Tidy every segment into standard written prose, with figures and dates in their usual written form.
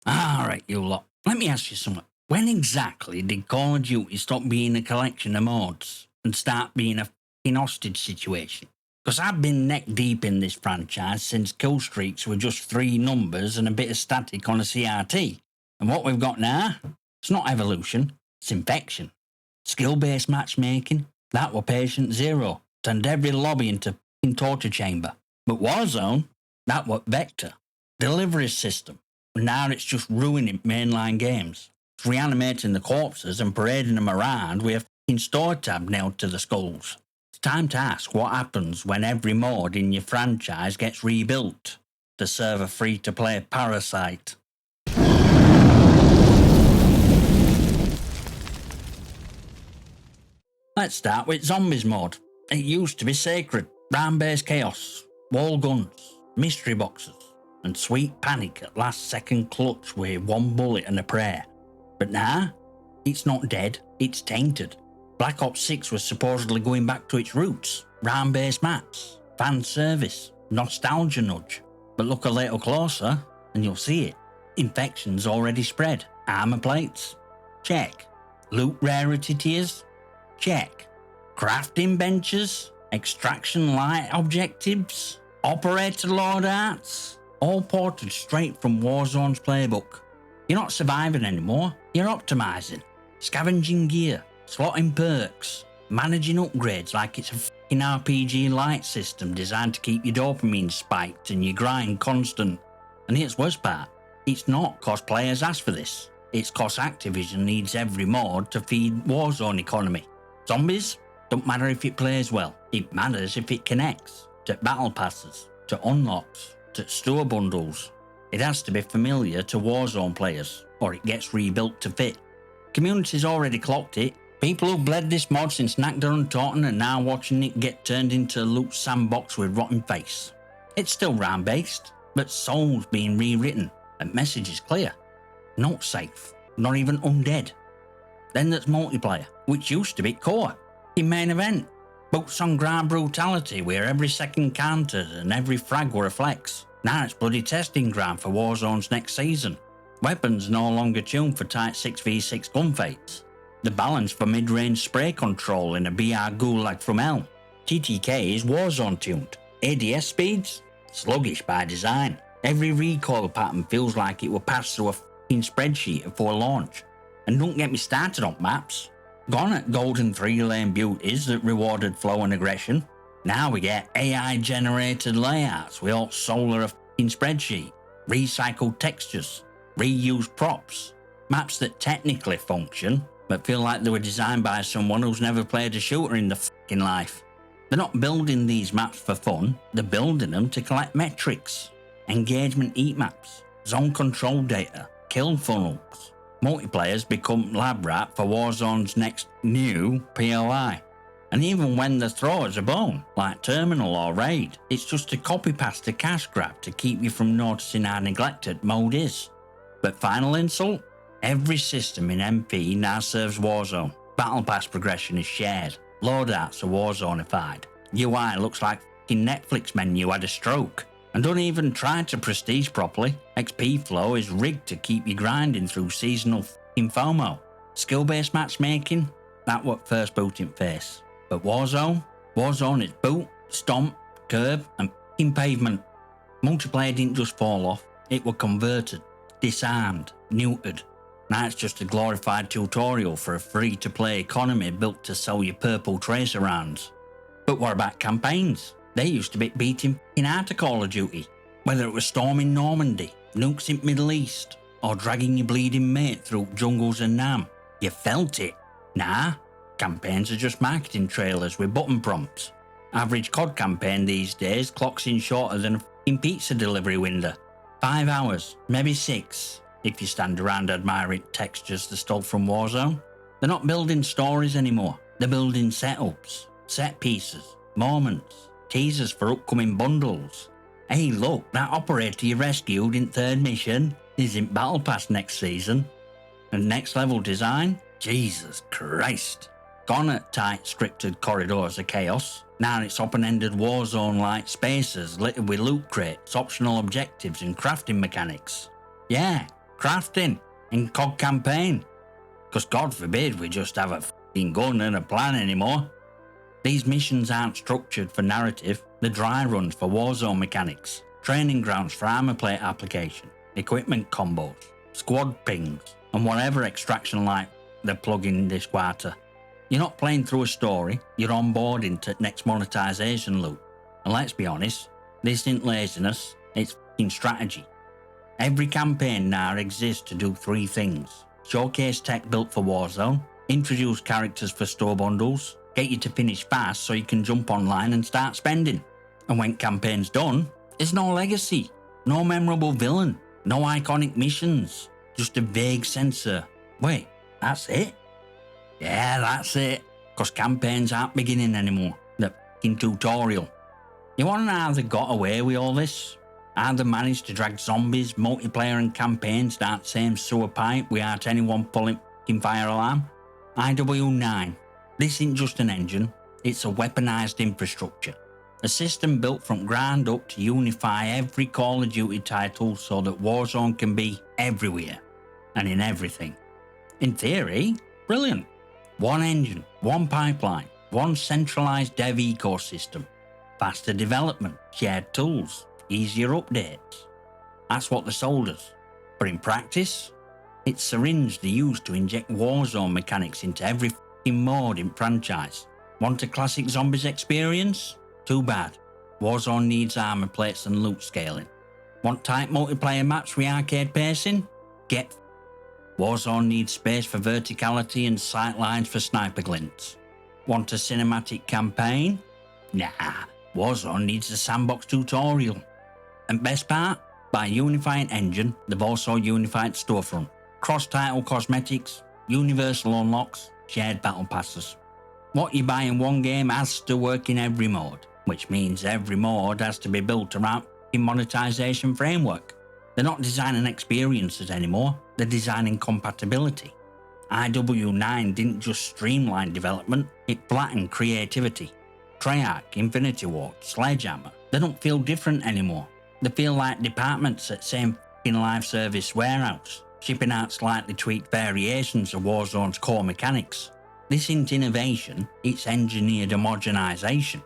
Alright, you lot. Let me ask you something. When exactly did Call of Duty stop being a collection of mods and start being a f***ing hostage situation? Because I've been neck deep in this franchise since kill streaks were just 3 numbers and a bit of static on a CRT. And what we've got now? It's not evolution, it's infection. Skill-based matchmaking, that were patient zero. Turned every lobby into a f***ing torture chamber. But Warzone, that were vector. Delivery system. Now it's just ruining mainline games. It's reanimating the corpses and parading them around with a f***ing store tab nailed to the skulls. It's time to ask what happens when every mod in your franchise gets rebuilt to serve a free-to-play parasite. Let's start with Zombies mod. It used to be sacred, round-based chaos, wall guns, mystery boxes, and sweet panic at last second clutch with 1 bullet and a prayer. But now, it's not dead, it's tainted. Black Ops 6 was supposedly going back to its roots, round-based maps, fan service, nostalgia nudge. But look a little closer and you'll see it. Infection's already spread. Armor plates? Check. Loot rarity tiers? Check. Crafting benches? Extraction light objectives? Operator loadouts? All ported straight from Warzone's playbook. You're not surviving anymore, you're optimising. Scavenging gear, slotting perks, managing upgrades like it's a f***ing RPG light system designed to keep your dopamine spiked and your grind constant. And here's the worst part, it's not cause players ask for this. It's cause Activision needs every mod to feed Warzone economy. Zombies? Don't matter if it plays well, it matters if it connects. To battle passes, to unlocks, to store bundles. It has to be familiar to Warzone players, or it gets rebuilt to fit. Community's already clocked it. People who bled this mod since Nacda and Taunton are now watching it get turned into a loot sandbox with rotten face. It's still round based, but soul's being rewritten, and message is clear. Not safe, not even undead. Then there's multiplayer, which used to be core. In main event, boots on ground brutality where every second counted and every frag were a flex. Now it's bloody testing ground for Warzone's next season. Weapons no longer tuned for tight 6v6 gunfights. The balance for mid-range spray control in a BR gulag from hell. TTK is Warzone tuned. ADS speeds? Sluggish by design. Every recoil pattern feels like it will pass through a f***ing spreadsheet before launch. And don't get me started on maps. Gone at golden 3-lane beauties that rewarded flow and aggression. Now we get AI-generated layouts with all solar a f***ing spreadsheet, recycled textures, reused props, maps that technically function, but feel like they were designed by someone who's never played a shooter in the f***ing life. They're not building these maps for fun, they're building them to collect metrics, engagement heat maps, zone control data, kill funnels. Multiplayers become lab rat for Warzone's next new POI. And even when the throwers are bone, like Terminal or Raid, it's just a copy-paste to cash grab to keep you from noticing how neglected mode is. But final insult? Every system in MP now serves Warzone. Battle Pass progression is shared. Loadouts are Warzone-ified. UI looks like f***ing Netflix menu had a stroke. And don't even try to prestige properly. XP flow is rigged to keep you grinding through seasonal f***ing FOMO. Skill-based matchmaking? That what first boot in face. But Warzone is boot, stomp, curb, and f***ing pavement. Multiplayer didn't just fall off, it was converted, disarmed, neutered. Now it's just a glorified tutorial for a free-to-play economy built to sell you purple tracer rounds. But what about campaigns? They used to be beating f***ing out of Call of Duty. Whether it was storming Normandy, nukes in Middle East, or dragging your bleeding mate through jungles and Nam, you felt it. Nah. Campaigns are just marketing trailers with button prompts. Average COD campaign these days clocks in shorter than a f***ing pizza delivery window. 5 hours, maybe 6, if you stand around admiring textures they stole from Warzone. They're not building stories anymore, they're building setups, set pieces, moments, teasers for upcoming bundles. Hey look, that operator you rescued in 3rd mission is in Battle Pass next season. And next level design? Jesus Christ. Gone at tight, scripted corridors of chaos. Now it's open-ended Warzone-like spaces littered with loot crates, optional objectives and crafting mechanics. Yeah, crafting, in COD campaign. Because God forbid we just have a f***ing gun and a plan anymore. These missions aren't structured for narrative, they're dry runs for Warzone mechanics, training grounds for armor plate application, equipment combos, squad pings, and whatever extraction like they're plugging this quarter. You're not playing through a story, you're onboarding to next monetisation loop. And let's be honest, this isn't laziness, it's f***ing strategy. Every campaign now exists to do three things: showcase tech built for Warzone, introduce characters for store bundles, get you to finish fast so you can jump online and start spending. And when campaign's done, there's no legacy, no memorable villain, no iconic missions, just a vague censor. Wait, that's it? Yeah, that's it. Because campaigns aren't beginning anymore, they're f***ing tutorial. You want to know how they got away with all this? How they managed to drag zombies, multiplayer and campaigns down the same sewer pipe without anyone pulling f***ing fire alarm? IW9. This isn't just an engine, it's a weaponised infrastructure. A system built from ground up to unify every Call of Duty title so that Warzone can be everywhere and in everything. In theory, brilliant. One engine, one pipeline, one centralised dev ecosystem, faster development, shared tools, easier updates. That's what they sold us. But in practice, it's Syringe they use to inject Warzone mechanics into every f***ing mode in franchise. Want a classic Zombies experience? Too bad. Warzone needs armor plates and loot scaling. Want tight multiplayer maps with arcade pacing? Get Warzone needs space for verticality and sight lines for sniper glints. Want a cinematic campaign? Nah, Warzone needs a sandbox tutorial. And best part? By unifying engine, they've also unified storefront. Cross-title cosmetics, universal unlocks, shared battle passes. What you buy in one game has to work in every mode, which means every mode has to be built around a monetisation framework. They're not designing experiences anymore, they're designing compatibility. IW9 didn't just streamline development, it flattened creativity. Treyarch, Infinity Ward, Sledgehammer, they don't feel different anymore. They feel like departments at same f***ing live service warehouse, shipping out slightly tweaked variations of Warzone's core mechanics. This isn't innovation, it's engineered homogenisation.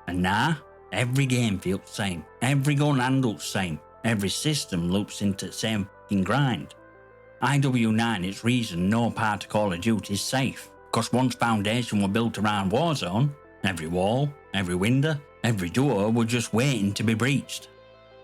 And now, every game feels the same, every gun handles the same, every system loops into the same f***ing grind. IW9 is reason no part of Call of Duty is safe, because once foundation were built around Warzone, every wall, every window, every door were just waiting to be breached.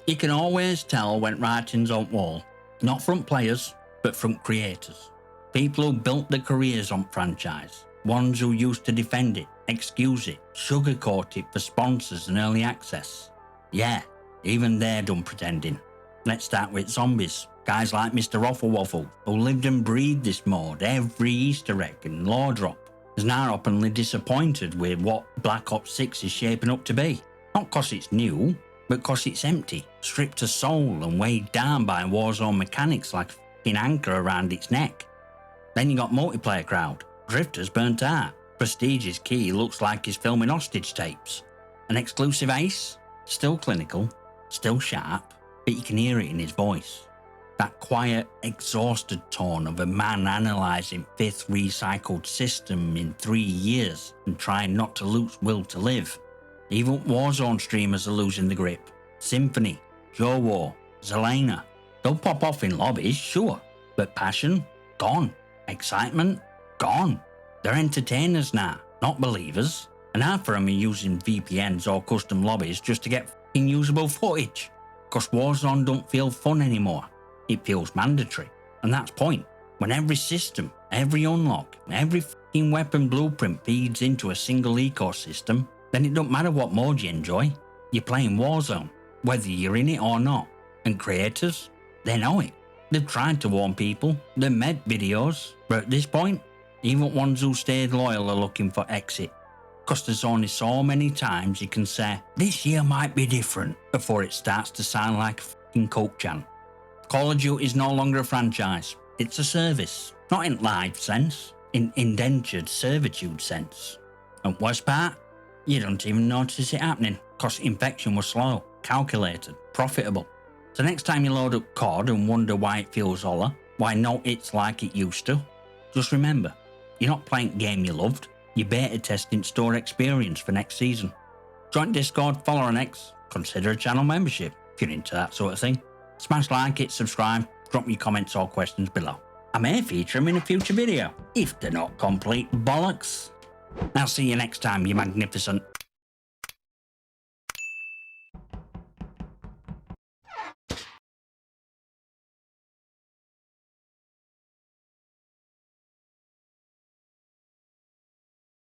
You can always tell when writing's on wall, not from players, but from creators. People who built their careers on franchise, ones who used to defend it, excuse it, sugarcoat it for sponsors and early access. Yeah, even they're done pretending. Let's start with Zombies. Guys like Mr. Waffle Waffle, who lived and breathed this mode, every Easter egg and lore drop, is now openly disappointed with what Black Ops 6 is shaping up to be. Not cause it's new, but cause it's empty, stripped of soul and weighed down by Warzone mechanics like a f***ing anchor around its neck. Then you got multiplayer crowd, drifters burnt out, Prestige's key looks like he's filming hostage tapes. An exclusive ace, still clinical, still sharp, but you can hear it in his voice. That quiet, exhausted tone of a man analysing 5th recycled system in 3 years and trying not to lose will to live. Even Warzone streamers are losing the grip. Symphony, Joe War, Zelena. They'll pop off in lobbies, sure, but passion? Gone. Excitement? Gone. They're entertainers now, not believers. And half of them are using VPNs or custom lobbies just to get f***ing usable footage. Cause Warzone don't feel fun anymore. It feels mandatory. And that's point. When every system, every unlock, every f***ing weapon blueprint feeds into a single ecosystem, then it don't matter what mode you enjoy. You're playing Warzone, whether you're in it or not. And creators, they know it. They've tried to warn people, they've made videos, but at this point, even ones who stayed loyal are looking for exit. Cause there's only so many times you can say, this year might be different, before it starts to sound like a f***ing Coke chant. Call of Duty is no longer a franchise, it's a service. Not in live sense, in indentured servitude sense. And worst part, you don't even notice it happening, cause infection was slow, calculated, profitable. So next time you load up COD and wonder why it feels hollow, why not it's like it used to, just remember, you're not playing a game you loved, you're beta testing store experience for next season. Join Discord, follow on X, consider a channel membership if you're into that sort of thing. Smash like it, subscribe, drop me your comments or questions below. I may feature them in a future video, if they're not complete bollocks. I'll see you next time, you magnificent.